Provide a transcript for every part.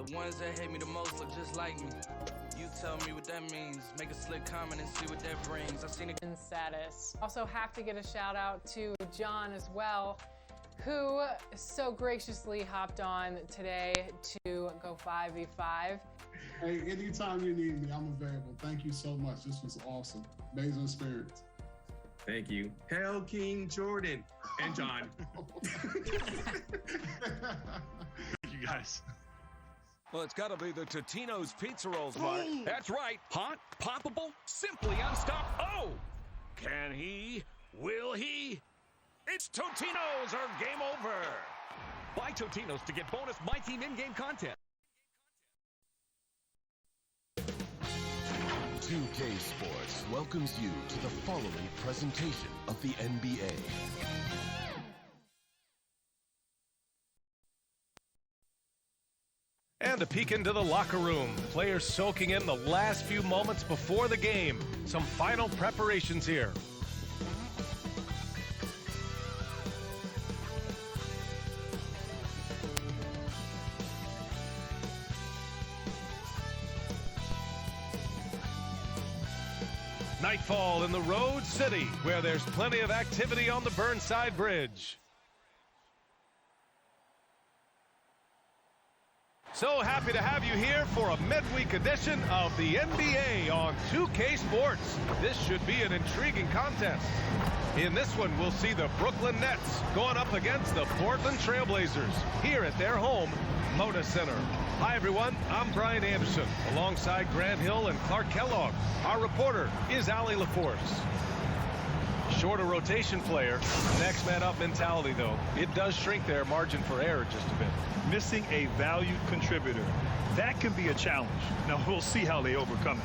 The ones that hate me the most look just like me. You tell me what that means. Make a slick comment and see what that brings. I've seen it in status. Also have to get a shout out to John as well, who so graciously hopped on today to go 5v5. Hey, anytime you need me, I'm available. Thank you so much. This was awesome. Amazing experience. Thank you. Hail King Jordan and John. Thank you guys. Well, it's got to be the Totino's Pizza Rolls, Mark. That's right. Hot, poppable, simply unstoppable. Oh! Can he? Will he? It's Totino's or game over. Buy Totino's to get bonus My Team in-game content. 2K Sports welcomes you to the following presentation of the NBA. And a peek into the locker room. Players soaking in the last few moments before the game. Some final preparations here. Nightfall in the Road City, where there's plenty of activity on the Burnside Bridge. So happy to have you here for a midweek edition of the NBA on 2K Sports. This should be an intriguing contest. In this one, we'll see the Brooklyn Nets going up against the Portland Trailblazers here at their home, Moda Center. Hi, everyone. I'm Brian Anderson, alongside Grant Hill and Clark Kellogg. Our reporter is Allie LaForce. Shorter rotation player, next man up mentality, though. It does shrink their margin for error just a bit. Missing a valued contributor. That can be a challenge. Now, we'll see how they overcome it.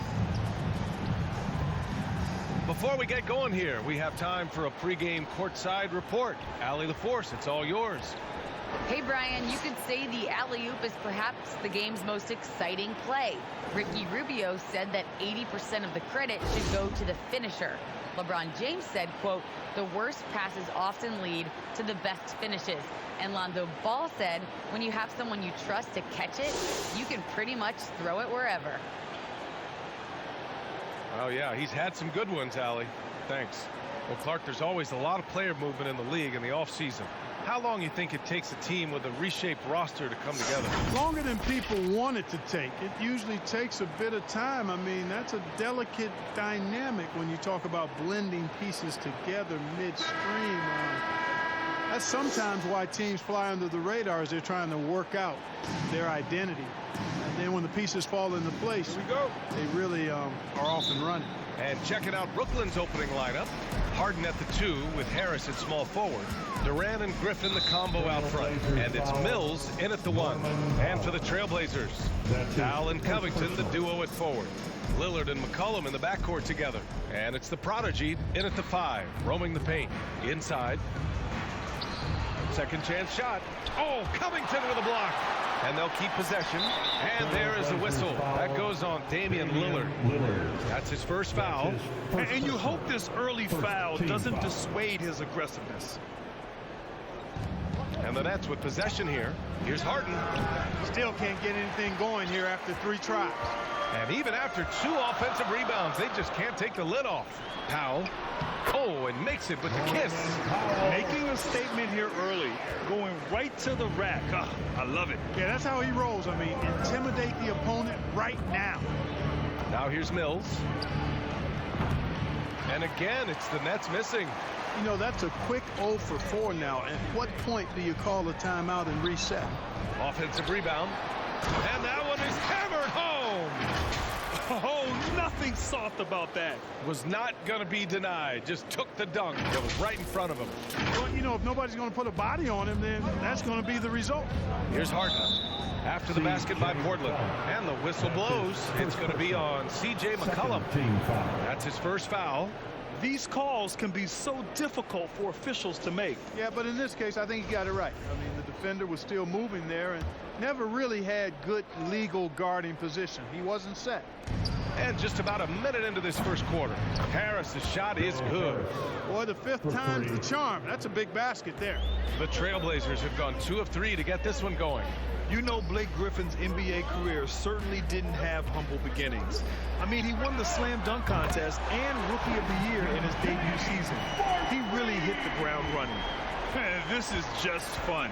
Before we get going here, we have time for a pregame courtside report. Allie LaForce, it's all yours. Hey, Brian, you could say the alley-oop is perhaps the game's most exciting play. Ricky Rubio said that 80% of the credit should go to the finisher. LeBron James said, quote, the worst passes often lead to the best finishes. And Lonzo Ball said, when you have someone you trust to catch it, you can pretty much throw it wherever. Oh, yeah, he's had some good ones, Allie. Thanks. Well, Clark, there's always a lot of player movement in the league in the offseason. How long do you think it takes a team with a reshaped roster to come together? Longer than people want it to take. It usually takes a bit of time. I mean, that's a delicate dynamic when you talk about blending pieces together midstream. That's sometimes why teams fly under the radar as they're trying to work out their identity. And then when the pieces fall into place, they really are off and running. And checking out Brooklyn's opening lineup. Harden at the 2 with Harris at small forward. Durant and Griffin the combo out front. And it's Mills in at the 1. And for the Trailblazers, Dal and Covington the duo at forward. Lillard and McCollum in the backcourt together. And it's the Prodigy in at the 5, roaming the paint. Inside. Second chance shot. Oh, Covington with a block. And they'll keep possession. And there is a whistle. That goes on Damian Lillard. That's his first foul. And you hope this early foul doesn't dissuade his aggressiveness. And the Nets with possession here. Here's Harden. Still can't get anything going here after 3 tries. And even after 2 offensive rebounds, they just can't take the lid off. Powell. Oh, and makes it with the kiss. Making a statement here early. Going right to the rack. Oh, I love it. Yeah, that's how he rolls. I mean, intimidate the opponent right now. Now here's Mills. And again, it's the Nets missing. You know, that's a quick 0 for 4 now. At what point do you call a timeout and reset? Offensive rebound. And that one is hammered home. Oh, nothing soft about that. Was not going to be denied. Just took the dunk. It was right in front of him. Well, you know, if nobody's going to put a body on him, then that's going to be the result. Here's Harden. After the basket by Portland. And the whistle blows. It's going to be on C.J. McCollum. That's his first foul. These calls can be so difficult for officials to make. Yeah, but in this case, I think he got it right. I mean, the defender was still moving there and never really had good legal guarding position. He wasn't set. And just about a minute into this first quarter, Harris's shot is good. Boy, the fifth time's the charm. That's a big basket there. The Trailblazers have gone 2 of 3 to get this one going. You know, Blake Griffin's NBA career certainly didn't have humble beginnings. I mean, he won the slam dunk contest and Rookie of the Year in his debut season. He really hit the ground running. This is just fun.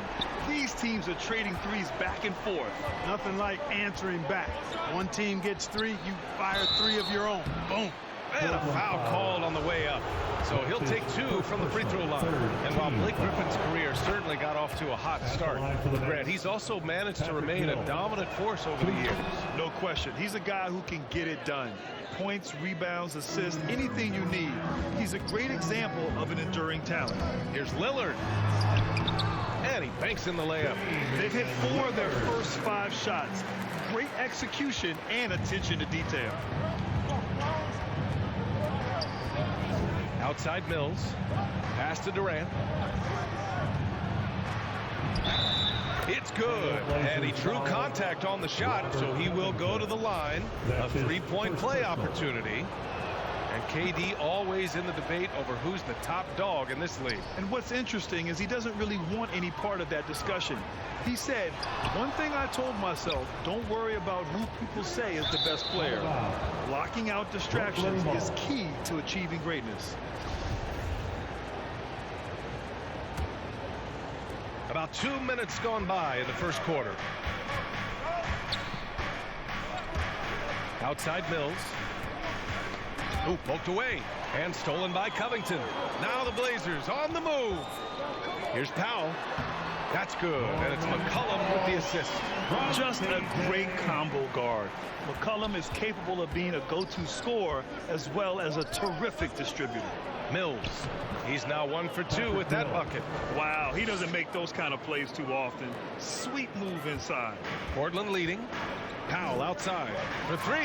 These teams are trading threes back and forth. Nothing like answering back. One team gets 3, you fire 3 of your own. Boom. And a foul called on the way up. So he'll take 2 from the free throw line. And while Blake Griffin's career certainly got off to a hot start, Grant, he's also managed to remain a dominant force over the years. No question. He's a guy who can get it done. Points, rebounds, assists, anything you need. He's a great example of an enduring talent. Here's Lillard. And he banks in the layup. They've hit 4 of their first 5 shots. Great execution and attention to detail. Outside Mills. Pass to Durant. It's good. And he drew contact on the shot, so he will go to the line. A 3-point play opportunity. And KD always in the debate over who's the top dog in this league. And what's interesting is he doesn't really want any part of that discussion. He said, one thing I told myself, don't worry about who people say is the best player. Blocking out distractions is key to achieving greatness. About 2 minutes gone by in the first quarter. Outside Mills. Ooh, poked away and stolen by Covington. Now the Blazers on the move. Here's Powell. That's good, and it's McCollum with the assist. Just a great combo guard. McCollum is capable of being a go-to scorer as well as a terrific distributor. Mills. He's now 1 for 2 with that bucket. Wow, he doesn't make those kind of plays too often. Sweet move inside. Portland leading. Powell outside for 3.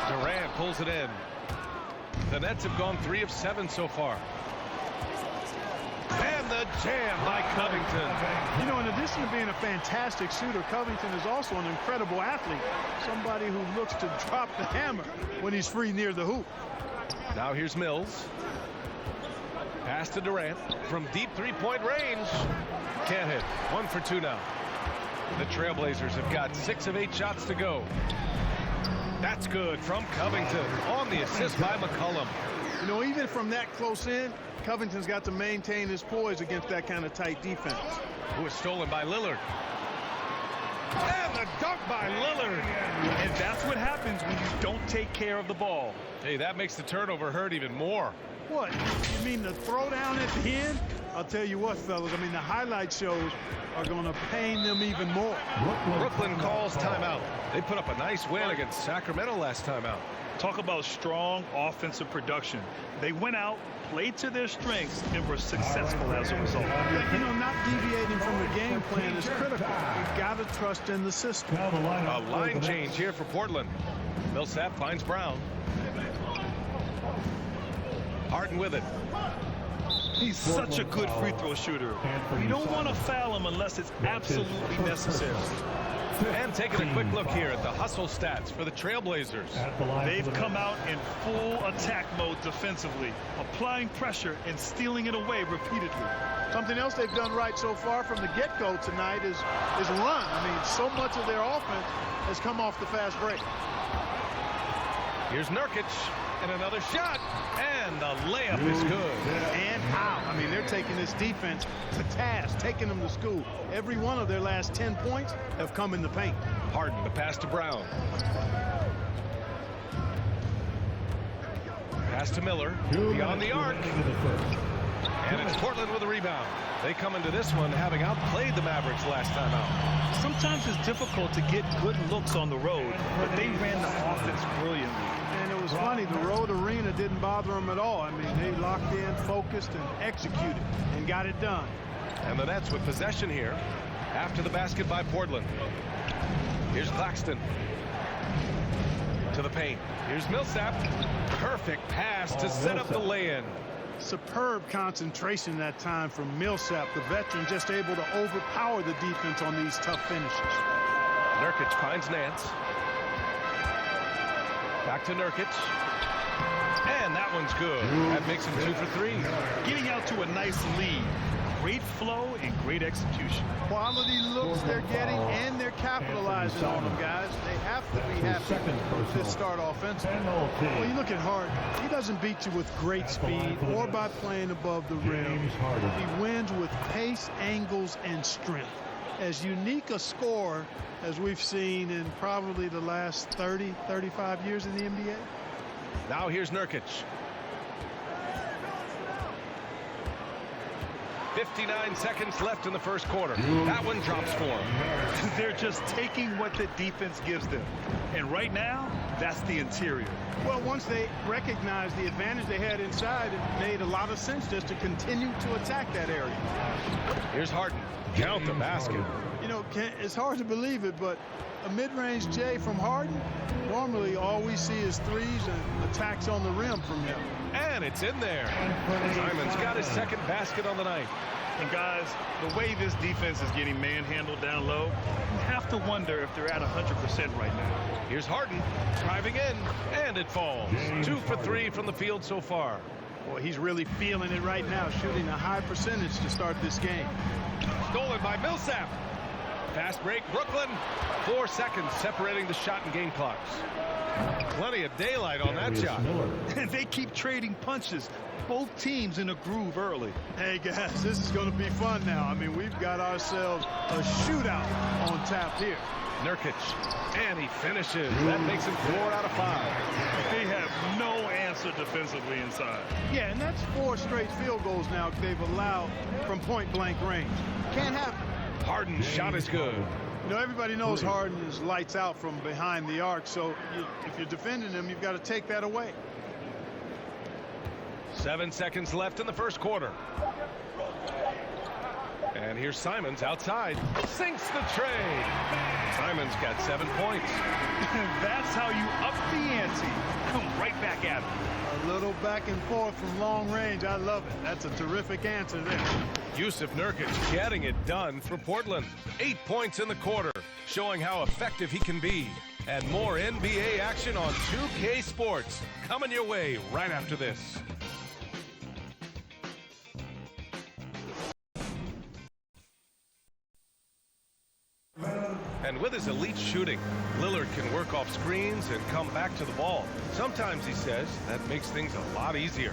Durant pulls it in. The Nets have gone 3 of 7 so far. And the jam by Covington. You know, in addition to being a fantastic shooter, Covington is also an incredible athlete. Somebody who looks to drop the hammer when he's free near the hoop. Now here's Mills. Pass to Durant from deep 3-point range. Can't hit. 1 for 2 now. The Trailblazers have got 6 of 8 shots to go. That's good from Covington on the assist by McCollum. You know, even from that close in, Covington's got to maintain his poise against that kind of tight defense. Who was stolen by Lillard. And the dunk by Lillard. And that's what happens when you don't take care of the ball. Hey, that makes the turnover hurt even more. What? You mean the throwdown at the end? I'll tell you what, fellas. I mean, the highlight shows are going to pain them even more. Brooklyn calls timeout. They put up a nice win against Sacramento last time out. Talk about strong offensive production. They went out, played to their strengths, and were successful as a result. You know, not deviating from the game plan is critical. You've got to trust in the system. A line change here for Portland. Millsap finds Brown. Harden with it. He's such a good free throw shooter. You don't want to foul him unless it's absolutely necessary. And taking a quick look here at the hustle stats for the Trailblazers. They've come out in full attack mode defensively, applying pressure and stealing it away repeatedly. Something else they've done right so far from the get-go tonight is run. I mean, so much of their offense has come off the fast break. Here's Nurkic, and another shot, and the layup is good. And how? I mean, they're taking this defense to task, taking them to school. Every one of their last 10 points have come in the paint. Harden, the pass to Brown. Pass to Miller, beyond the arc. And it's Portland with a rebound. They come into this one having outplayed the Mavericks last time out. Sometimes it's difficult to get good looks on the road, but they ran the offense brilliantly. And it was funny, the road arena didn't bother them at all. I mean, they locked in, focused, and executed, and got it done. And the Nets with possession here after the basket by Portland. Here's Claxton to the paint. Here's Millsap. Perfect pass to set up the lay-in. Superb concentration that time from Millsap, the veteran, just able to overpower the defense on these tough finishes. Nurkic finds Nance. Back to Nurkic. And that one's good. That makes him 2 for 3. Getting out to a nice lead. Great flow and great execution. Quality looks they're getting, and they're capitalizing on them, guys. They have to be happy with this start offensively. Well, you look at Harden. He doesn't beat you with great speed or by playing above the rim. He wins with pace, angles, and strength. As unique a scorer as we've seen in probably the last 30, 35 years in the NBA. Now here's Nurkic. 59 seconds left in the first quarter. That one drops for him. They're just taking what the defense gives them. And right now, that's the interior. Well, once they recognized the advantage they had inside, it made a lot of sense just to continue to attack that area. Here's Harden. Count the basket. You know, it's hard to believe it, but a mid-range J from Harden, normally all we see is threes and attacks on the rim from him. And it's in there. Simon's got his second basket on the night. And guys, the way this defense is getting manhandled down low, you have to wonder if they're at 100% right now. Here's Harden driving in, and it falls. 2 for 3 from the field so far. Boy, he's really feeling it right now, shooting a high percentage to start this game. Stolen by Millsap. Fast break, Brooklyn. 4 seconds separating the shot and game clocks. Plenty of daylight on that shot. And they keep trading punches. Both teams in a groove early. Hey, guys, this is going to be fun now. I mean, we've got ourselves a shootout on tap here. Nurkic, and he finishes. That makes him 4 out of 5. They have no answer defensively inside. Yeah, and that's 4 straight field goals now they've allowed from point-blank range. Can't happen. Harden's shot is good. You know, everybody knows Harden is lights out from behind the arc, so if you're defending him, you've got to take that away. 7 seconds left in the first quarter. And here's Simons outside. Sinks the tray. Simons got 7 points. That's how you up the ante. Come right back at him. A little back and forth from long range. I love it. That's a terrific answer there. Yusuf Nurkic getting it done for Portland. 8 points in the quarter, showing how effective he can be. And more NBA action on 2K Sports coming your way right after this. And with his elite shooting, Lillard can work off screens and come back to the ball. Sometimes, he says, that makes things a lot easier.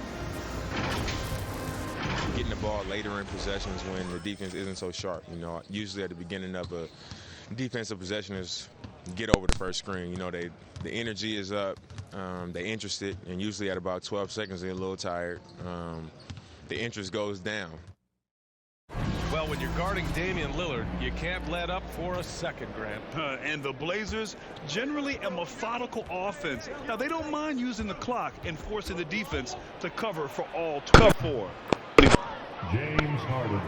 Getting the ball later in possessions when the defense isn't so sharp. You know, usually at the beginning of a defensive possession is get over the first screen. You know, the energy is up, they're interested, and usually at about 12 seconds they're a little tired. The interest goes down. Well, when you're guarding Damian Lillard, you can't let up for a second, Grant. And the Blazers, generally a methodical offense. Now, they don't mind using the clock and forcing the defense to cover for all 24. James Harden.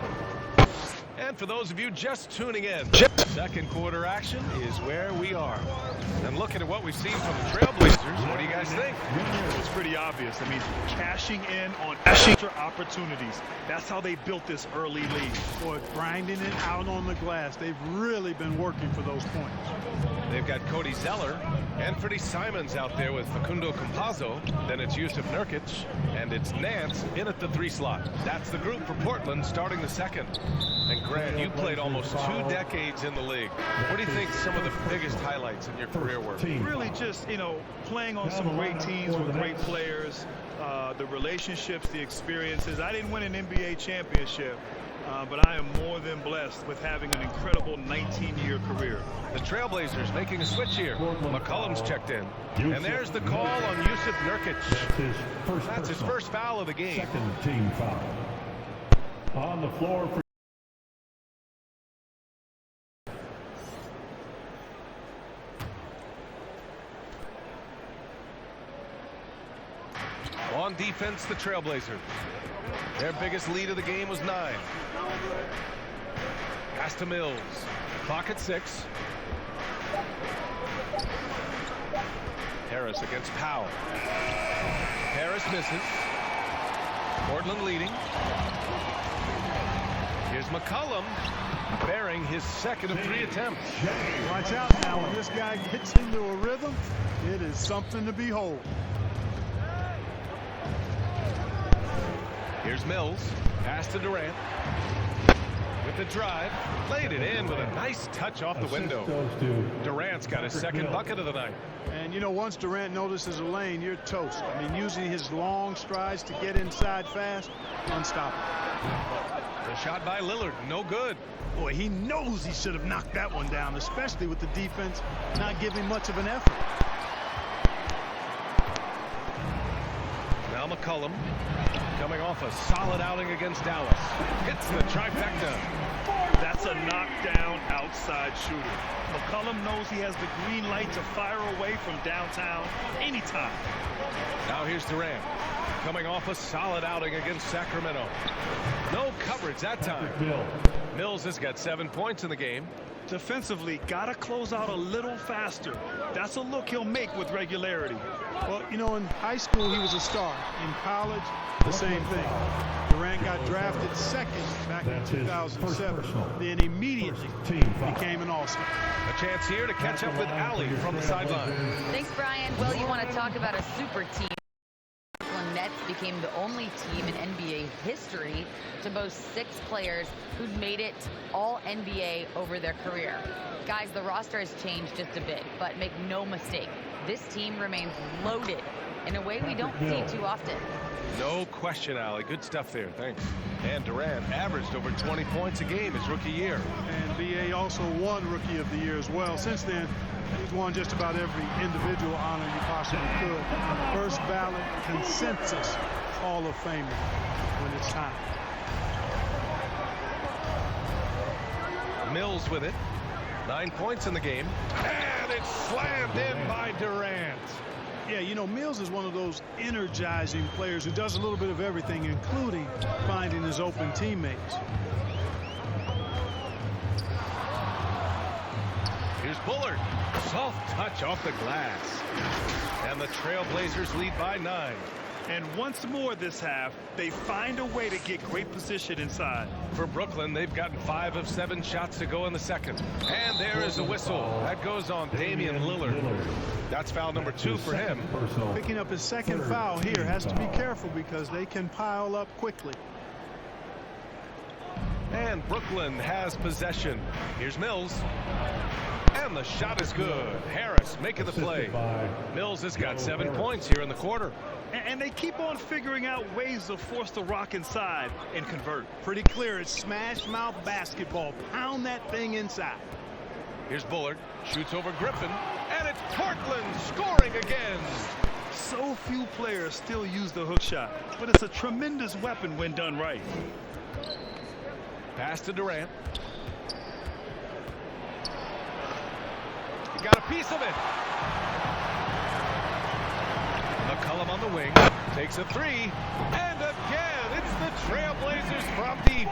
And for those of you just tuning in, second quarter action is where we are. And looking at what we've seen from the Trailblazers, what do you guys think? It's pretty obvious. I mean, cashing in on extra opportunities. That's how they built this early lead. Boy, grinding it out on the glass. They've really been working for those points. They've got Cody Zeller, Anthony Simons out there with Facundo Campazzo. Then it's Yusuf Nurkic, and it's Nance in at the 3 slot. That's the group for Portland starting the second. And Grant, you played almost 2 decades in the league. What do you think some of the biggest highlights in your career were? Really just, you know, playing on some great teams with great players, the relationships, the experiences. I didn't win an NBA championship, but I am more than blessed with having an incredible 19-year career. The Trailblazers making a switch here. McCollum's checked in. And there's the call on Yusuf Nurkic. That's his first foul of the game. Second team foul. On the floor for on defense, the Trailblazers. Their biggest lead of the game was 9. Pass to Mills. Clock at 6. Harris against Powell. Harris misses. Portland leading. Here's McCollum bearing his second of 3 attempts. Watch out now. When this guy gets into a rhythm, it is something to behold. Here's Mills. Pass to Durant. With the drive. Laid it in with a nice touch off the window. Durant's got his second bucket of the night. And, you know, once Durant notices a lane, you're toast. I mean, using his long strides to get inside fast, unstoppable. The shot by Lillard, no good. Boy, he knows he should have knocked that one down, especially with the defense not giving much of an effort. Now McCollum coming off a solid outing against Dallas. Hits the trifecta. That's a knockdown outside shooter. McCollum knows he has the green light to fire away from downtown anytime. Now here's Durant coming off a solid outing against Sacramento. No coverage that time. Mills has got 7 points in the game. Defensively, gotta close out a little faster. That's a look he'll make with regularity. Well, you know, in high school he was a star. In college, the same thing. Durant got drafted second back in 2007. Then immediately became an all-star. A chance here to catch up with Allie from the sideline. Thanks, Brian. Well, you want to talk about a super team. The Brooklyn Nets became the only team in NBA history to boast 6 players who'd made it all NBA over their career. Guys, the roster has changed just a bit, but make no mistake, this team remains loaded in a way we don't see too often. No question, Allie. Good stuff there. Thanks. And Durant averaged over 20 points a game his rookie year. And B.A. also won Rookie of the Year as well. Since then, he's won just about every individual honor you possibly could. First ballot consensus Hall of Famer when it's time. Mills with it. 9 points in the game. And it's slammed in by Durant. Yeah, you know, Mills is one of those energizing players who does a little bit of everything, including finding his open teammates. Here's Bullard. Soft touch off the glass. And the Trailblazers lead by 9. And once more this half, they find a way to get great position inside. For Brooklyn, they've gotten 5 of 7 shots to go in the second. And there is a whistle. That goes on Damian Lillard. That's foul number 2 for him. Picking up his second foul here. Has to be careful because they can pile up quickly. And Brooklyn has possession. Here's Mills. And the shot is good. Harris making the play. Mills has got 7 points here in the quarter. And they keep on figuring out ways to force the rock inside and convert. Pretty clear. It's smash mouth basketball. Pound that thing inside. Here's Bullard. Shoots over Griffin. And it's Portland scoring again. So few players still use the hook shot, but it's a tremendous weapon when done right. Pass to Durant. He got a piece of it. McCollum on the wing. Takes a 3. And again, it's the Trailblazers from deep.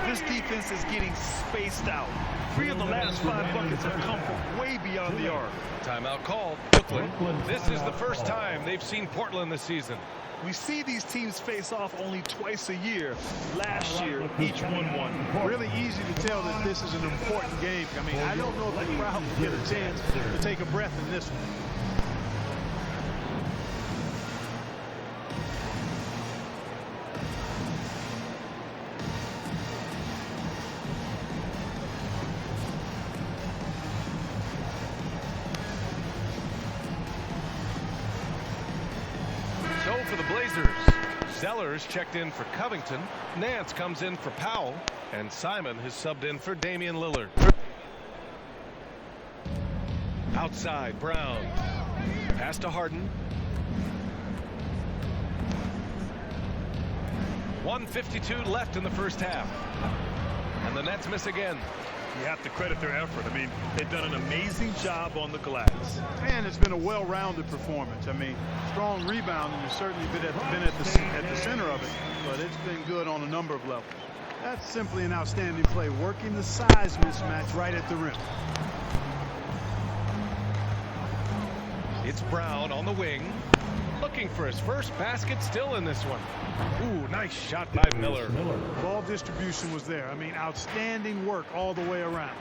This defense is getting spaced out. 3 of the last 5 buckets have come from way beyond the arc. Timeout called. Brooklyn. This is the first time they've seen Portland this season. We see these teams face off only twice a year. Last year, each won 1. Really easy to tell that this is an important game. I mean, I don't know if the crowd will get a chance to take a breath in this one. For the Blazers, Sellers checked in for Covington. Nance comes in for Powell. And Simon has subbed in for Damian Lillard. Outside, Brown. Pass to Harden. 1:52 left in the first half. And the Nets miss again. You have to credit their effort. I mean, they've done an amazing job on the glass. And it's been a well-rounded performance. I mean, strong rebounding has certainly been at the center of it, but it's been good on a number of levels. That's simply an outstanding play, working the size mismatch right at the rim. It's Brown on the wing. looking for his first basket still in this one. Ooh, nice shot by Miller. Ball distribution was there. I mean, outstanding work all the way around.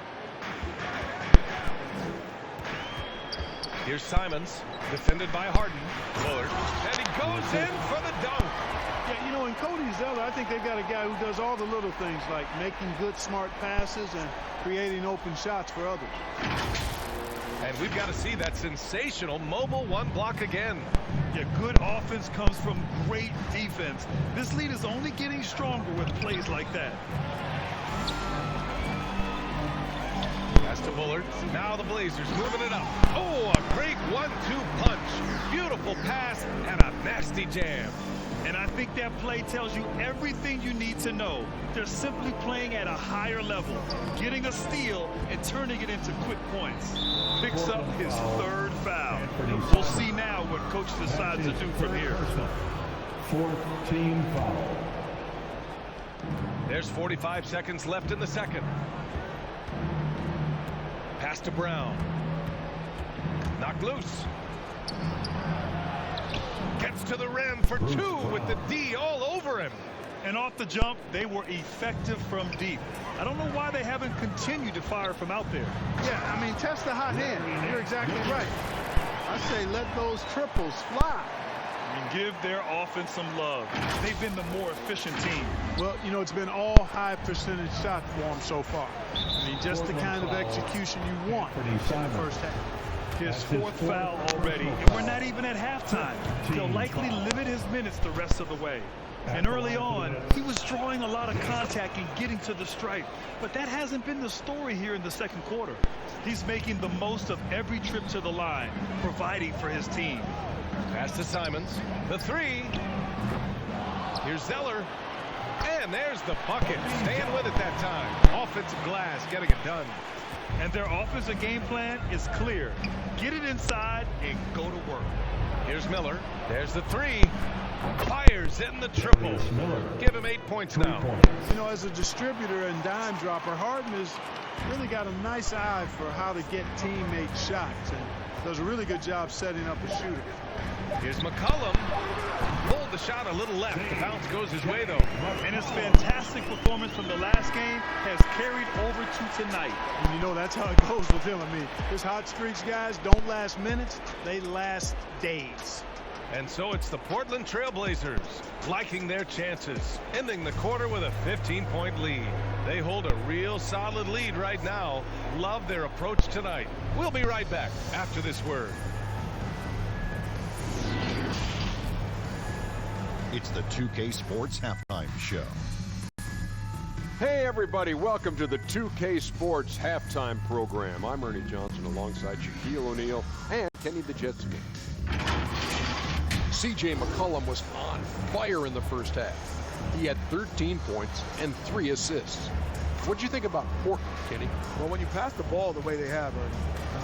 Here's Simons, defended by Harden. Bullard, and he goes in for the dunk. Yeah, you know, in Cody Zeller, I think they've got a guy who does all the little things like making good, smart passes and creating open shots for others. And we've got to see that sensational mobile one block again. Yeah, good offense comes from great defense. This lead is only getting stronger with plays like that. Pass to Bullard. Now the Blazers moving it up. Oh, a great 1-2 punch. Beautiful pass and a nasty jam. And I think that play tells you everything you need to know. They're simply playing at a higher level, getting a steal and turning it into quick points. Picks up his third foul. We'll see now what coach decides to do from here. 4th team foul. There's 45 seconds left in the second. Pass to Brown. Knocked loose. Gets to the rim for two with the D all over him. And off the jump, they were effective from deep. I don't know why they haven't continued to fire from out there. Yeah, I mean, test the hot hand. You're exactly right. I say let those triples fly. And give their offense some love. They've been the more efficient team. Well, you know, it's been all high percentage shot for them so far. I mean, just the kind of execution you want in the first half. His 4th foul already, and we're not even at halftime. He'll likely limit his minutes the rest of the way. And early on, he was drawing a lot of contact and getting to the stripe. But that hasn't been the story here in the second quarter. He's making the most of every trip to the line, providing for his team. Pass to Simons. The three. Here's Zeller. And there's the bucket. Staying with it that time. Offensive glass, getting it done. And their offensive game plan is clear. Get it inside and go to work. Here's Miller. There's the three. Fires in the triple. Give him 8 points now. You know, as a distributor and dime dropper, Harden has really got a nice eye for how to get teammate shots and does a really good job setting up a shooter. Here's McCollum. Pulled the shot a little left. The bounce goes his way, though. And his fantastic performance from the last game has carried over to tonight. And you know, that's how it goes with him. I mean, his hot streaks guys don't last minutes. They last days. And so it's the Portland Trailblazers liking their chances, ending the quarter with a 15-point lead. They hold a real solid lead right now. Love their approach tonight. We'll be right back after this word. It's the 2K Sports Halftime Show. Hey everybody, welcome to the 2K Sports Halftime Program. I'm Ernie Johnson alongside Shaquille O'Neal and Kenny the Jet Smith. C.J. McCollum was on fire in the first half. He had 13 points and 3 assists. What'd you think about Portland, Kenny? Well, when you pass the ball the way they have, I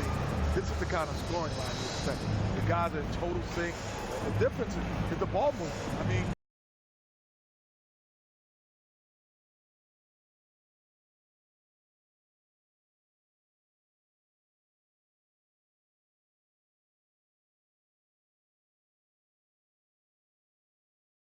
mean, this is the kind of scoring line you expect. The guys are in total sync. The difference is the ball movement. I mean,